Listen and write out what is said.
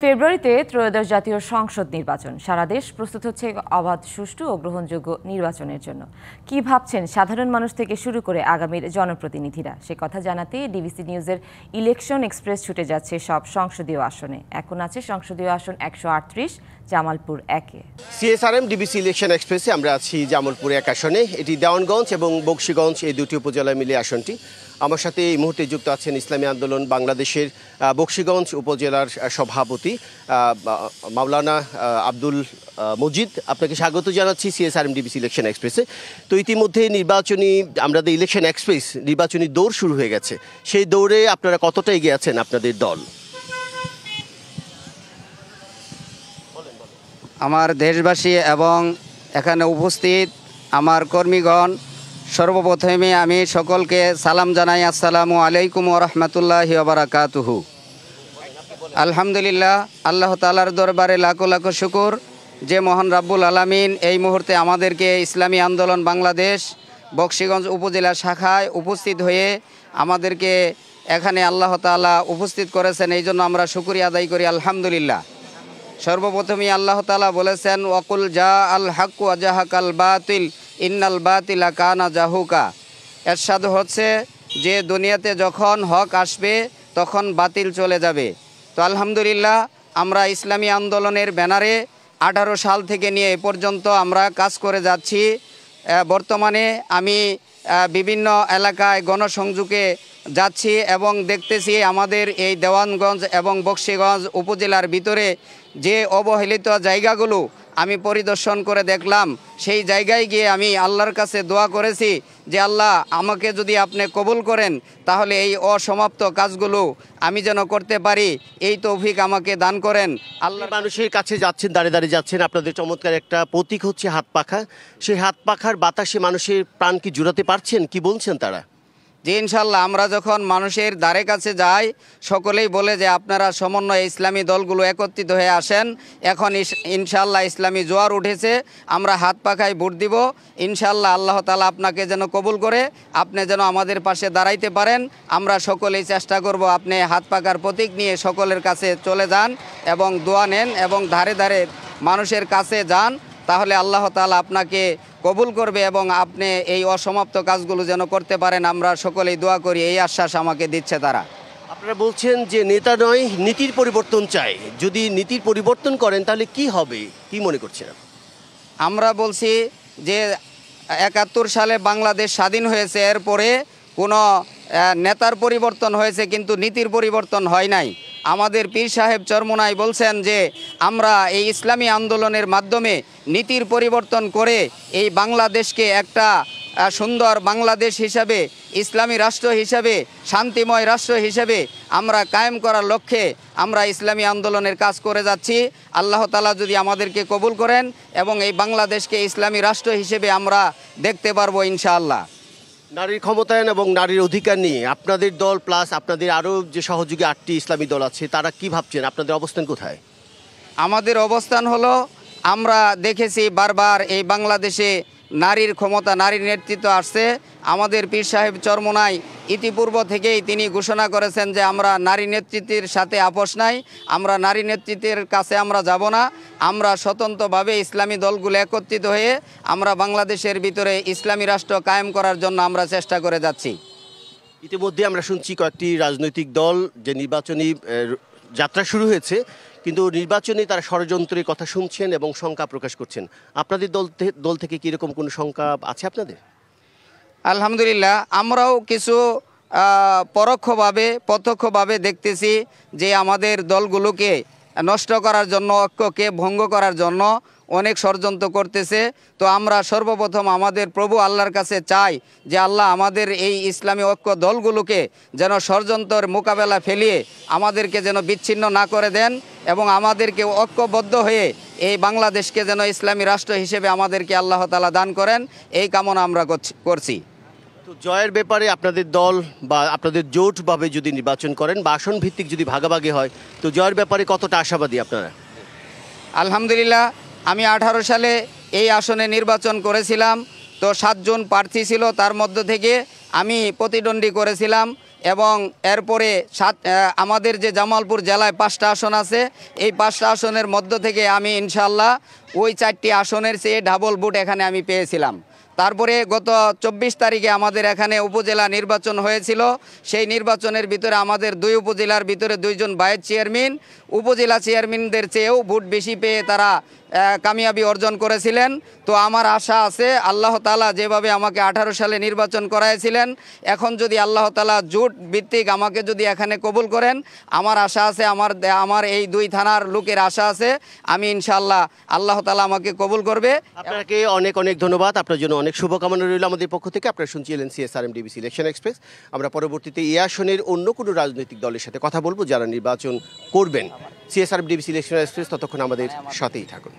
ফেব্রুয়ারিতে ত্রয়োদশ জাতীয় সংসদ নির্বাচন। সারা দেশ প্রস্তুত হচ্ছে অবাধ, সুষ্ঠু ও গ্রহণযোগ্য নির্বাচনের জন্য। কি ভাবছেন সাধারণ মানুষ থেকে শুরু করে আগামীর জনপ্রতিনিধিরা, সে কথা জানাতে ডিবিসি নিউজের ইলেকশন এক্সপ্রেস ছুটে যাচ্ছে সব সংসদীয় আসনে। এখন আছে সংসদীয় আসন 138, জামালপুর 1-এ। সিএসআরএম ডিবিসি ইলেকশন এক্সপ্রেসে আমরা আছি জামালপুর 1 আসনে। এটি দেওয়ানগঞ্জ এবং বকশীগঞ্জ এই দুটি উপজেলায় মিলে আসনটি। আমার সাথে এই মুহূর্তে যুক্ত আছেন ইসলামী আন্দোলন বাংলাদেশের বকশীগঞ্জ উপজেলার সভাপতি মাওলানা আব্দুল মজিদ। আপনাকে স্বাগত জানাচ্ছি সিএসআরএম ডিবিসি ইলেকশন এক্সপ্রেসে। তো ইতিমধ্যে আমাদের ইলেকশন এক্সপ্রেস নির্বাচনী দৌড় শুরু হয়ে গেছে। সেই দৌড়ে আপনারা কতটা এগিয়ে আছেন আপনাদের দল? আমার দেশবাসী এবং এখানে উপস্থিত আমার কর্মীগণ, সর্বপ্রথমে আমি সকলকে সালাম জানাই। আসসালামু আলাইকুম ওয়া রাহমাতুল্লাহি ওয়া বারাকাতুহু। আলহামদুলিল্লাহ, আল্লাহ তাআলার দরবারে লাখো লাখো শুকর যে মহান রাব্বুল আলামিন এই মুহূর্তে আমাদেরকে ইসলামী আন্দোলন বাংলাদেশ বকশীগঞ্জ উপজেলা শাখায় উপস্থিত হয়ে আমাদেরকে এখানে আল্লাহ তাআলা উপস্থিত করেছেন। এই জন্য আমরা শুকরিয়া আদায় করি আলহামদুলিল্লাহ। সর্বপ্রথমেই আল্লাহ তাআলা বলেছেন, ওয়াকুল জা আল হাক্কু ওয়া জাহাকাল বাতিল ইন্নাল বাতিলা কানা জাহুকা। এরশাদ হচ্ছে যে দুনিয়াতে যখন হক আসবে তখন বাতিল চলে যাবে। তো আলহামদুলিল্লাহ, আমরা ইসলামী আন্দোলনের ব্যানারে 18 সাল থেকে নিয়ে এ পর্যন্ত আমরা কাজ করে যাচ্ছি। বর্তমানে আমি বিভিন্ন এলাকায় গণসংযোগে যাচ্ছি এবং দেখতেছি আমাদের এই দেওয়ানগঞ্জ এবং বকশীগঞ্জ উপজেলার ভিতরে যে অবহেলিত জায়গাগুলো আমি পরিদর্শন করে দেখলাম। সেই জায়গায় গিয়ে আমি আল্লাহর কাছে দোয়া করেছি যে আল্লাহ, আমাকে যদি আপনি কবুল করেন তাহলে এই অসমাপ্ত কাজগুলো আমি যেন করতে পারি, এই তৌফিক আমাকে দান করেন। আল্লাহ মানুষের কাছে যাচ্ছেন, দাঁড়িয়ে দাঁড়িয়ে যাচ্ছেন। আপনাদের চমৎকার একটা প্রতীক হচ্ছে হাত পাখা। সেই হাত পাখার বাতাসে মানুষের প্রাণ কি জুড়াতে পারছেন? কি বলছেন তারা? যে ইনশাল্লাহ, আমরা যখন মানুষের দ্বারে কাছে যাই সকলেই বলে যে আপনারা সমন্বয় ইসলামী দলগুলো একত্রিত হয়ে আসেন। এখন ইনশাল্লাহ ইসলামী জোয়ার উঠেছে, আমরা হাত পাখায় ভোট দিব। ইনশাল্লাহ আল্লাহ তাআলা আপনাকে যেন কবুল করে, আপনি যেন আমাদের পাশে দাঁড়াইতে পারেন। আমরা সকলেই চেষ্টা করব আপনি হাত পাখার প্রতীক নিয়ে সকলের কাছে চলে যান এবং দোয়া নেন এবং ধারে ধারে মানুষের কাছে যান, তাহলে আল্লাহ তাআলা আপনাকে কবুল করবে এবং আপনি এই অসমাপ্ত কাজগুলো যেন করতে পারেন। আমরা সকলেই দোয়া করি, এই আশ্বাস আমাকে দিচ্ছে তারা। আপনারা বলছেন যে নেতা নয়, নীতির পরিবর্তন চাই। যদি নীতির পরিবর্তন করেন তাহলে কি হবে, কি মনে করছেন? আমরা বলছি যে 71 সালে বাংলাদেশ স্বাধীন হয়েছে, এরপরে কোনো নেতার পরিবর্তন হয়েছে কিন্তু নীতির পরিবর্তন হয় নাই। আমাদের পীর সাহেব চরমোনাই বলছেন যে আমরা এই ইসলামী আন্দোলনের মাধ্যমে নীতির পরিবর্তন করে এই বাংলাদেশকে একটা সুন্দর বাংলাদেশ হিসাবে, ইসলামী রাষ্ট্র হিসাবে, শান্তিময় রাষ্ট্র হিসাবে আমরা কায়েম করার লক্ষ্যে আমরা ইসলামী আন্দোলনের কাজ করে যাচ্ছি। আল্লাহ তাআলা যদি আমাদেরকে কবুল করেন এবং এই বাংলাদেশকে ইসলামী রাষ্ট্র হিসেবে আমরা দেখতে পারবো ইনশাআল্লাহ। নারীর ক্ষমতায়ন এবং নারীর অধিকার নিয়ে আপনাদের দল প্লাস আপনাদের আরও যে সহযোগী 8টি ইসলামী দল আছে, তারা কি ভাবছেন? আপনাদের অবস্থান কোথায়? আমাদের অবস্থান হলো, আমরা দেখেছি বারবার এই বাংলাদেশে নারীর ক্ষমতা, নারীর নেতৃত্ব আসছে। আমাদের পীর সাহেব চরমোনাই ইতিপূর্ব থেকেই তিনি ঘোষণা করেছেন যে আমরা নারী নেতৃত্বের সাথে আপোষ নাই, আমরা নারী নেতৃত্বের কাছে আমরা যাব না। আমরা স্বতন্ত্রভাবে ইসলামী দলগুলো একত্রিত হয়ে আমরা বাংলাদেশের ভিতরে ইসলামী রাষ্ট্র কায়েম করার জন্য আমরা চেষ্টা করে যাচ্ছি। ইতিমধ্যে আমরা শুনছি কয়েকটি রাজনৈতিক দল যে নির্বাচনী যাত্রা শুরু হয়েছে, কিন্তু নির্বাচনে তারা ষড়যন্ত্রের কথা শুনছেন এবং শঙ্কা প্রকাশ করছেন। আপনাদের দল থেকে কি এরকম কোনো শঙ্কা আছে আপনাদের? আলহামদুলিল্লাহ, আমরাও কিছু পরোক্ষভাবে প্রত্যক্ষভাবে দেখতেছি যে আমাদের দলগুলোকে নষ্ট করার জন্য, ঐক্যকে ভঙ্গ করার জন্য অনেক ষড়যন্ত্র করতেছে। তো আমরা সর্বপ্রথম আমাদের প্রভু আল্লাহর কাছে চাই যে আল্লাহ আমাদের এই ইসলামী ঐক্য দলগুলোকে যেন ষড়যন্ত্রের মোকাবেলা ফেলিয়ে আমাদেরকে যেন বিচ্ছিন্ন না করে দেন এবং আমাদেরকে ঐক্যবদ্ধ হয়ে এই বাংলাদেশকে যেন ইসলামী রাষ্ট্র হিসেবে আমাদেরকে আল্লাহ তাআলা দান করেন, এই কামনা আমরা করছি। তো জয়ের ব্যাপারে আপনাদের দল বা আপনাদের জোটভাবে যদি নির্বাচন করেন বা আসন ভিত্তিক যদি ভাগাভাগি হয়, তো জয়ের ব্যাপারে কতটা আশাবাদী আপনারা? আলহামদুলিল্লাহ, আমি 18 সালে এই আসনে নির্বাচন করেছিলাম। তো 7 জন প্রার্থী ছিল, তার মধ্য থেকে আমি প্রতিদ্বন্দ্বী করেছিলাম এবং এরপরে আমাদের যে জামালপুর জেলায় 5টা আসন আছে, এই 5টা আসনের মধ্য থেকে আমি ইনশাল্লাহ ওই 4টি আসনের চেয়ে ডাবল ভোট এখানে আমি পেয়েছিলাম। তারপরে গত 24 তারিখে আমাদের এখানে উপজেলা নির্বাচন হয়েছিল। সেই নির্বাচনের ভিতরে আমাদের 2 উপজেলার ভিতরে 2 জন ভাইস চেয়ারম্যান উপজেলা চেয়ারম্যানদের চেয়েও ভোট বেশি পেয়ে তারা কামিয়াবি অর্জন করেছিলেন। তো আমার আশা আছে আল্লাহ তাআলা যেভাবে আমাকে 18 সালে নির্বাচন করাইছিলেন, এখন যদি আল্লাহ তাআলা জোট ভিত্তিক আমাকে যদি এখানে কবুল করেন, আমার আশা আছে, আমার এই 2 থানার লোকের আশা আছে, আমি ইনশাআল্লাহ আল্লাহ তাআলা আমাকে কবুল করবে। আপনাকে অনেক অনেক ধন্যবাদ, আপনার জন্য অনেক শুভকামনা রইল আমাদের পক্ষ থেকে। আপনারা শুনছিলেন CSRM ডিবিসি ইলেকশন এক্সপ্রেস। আমরা পরবর্তীতে এই আসনের অন্য কোনো রাজনৈতিক দলের সাথে কথা বলবো যারা নির্বাচন করবেন। CSRM ডিবিসি ইলেকশন এক্সপ্রেস, ততক্ষণ আমাদের সাথেই থাকুন।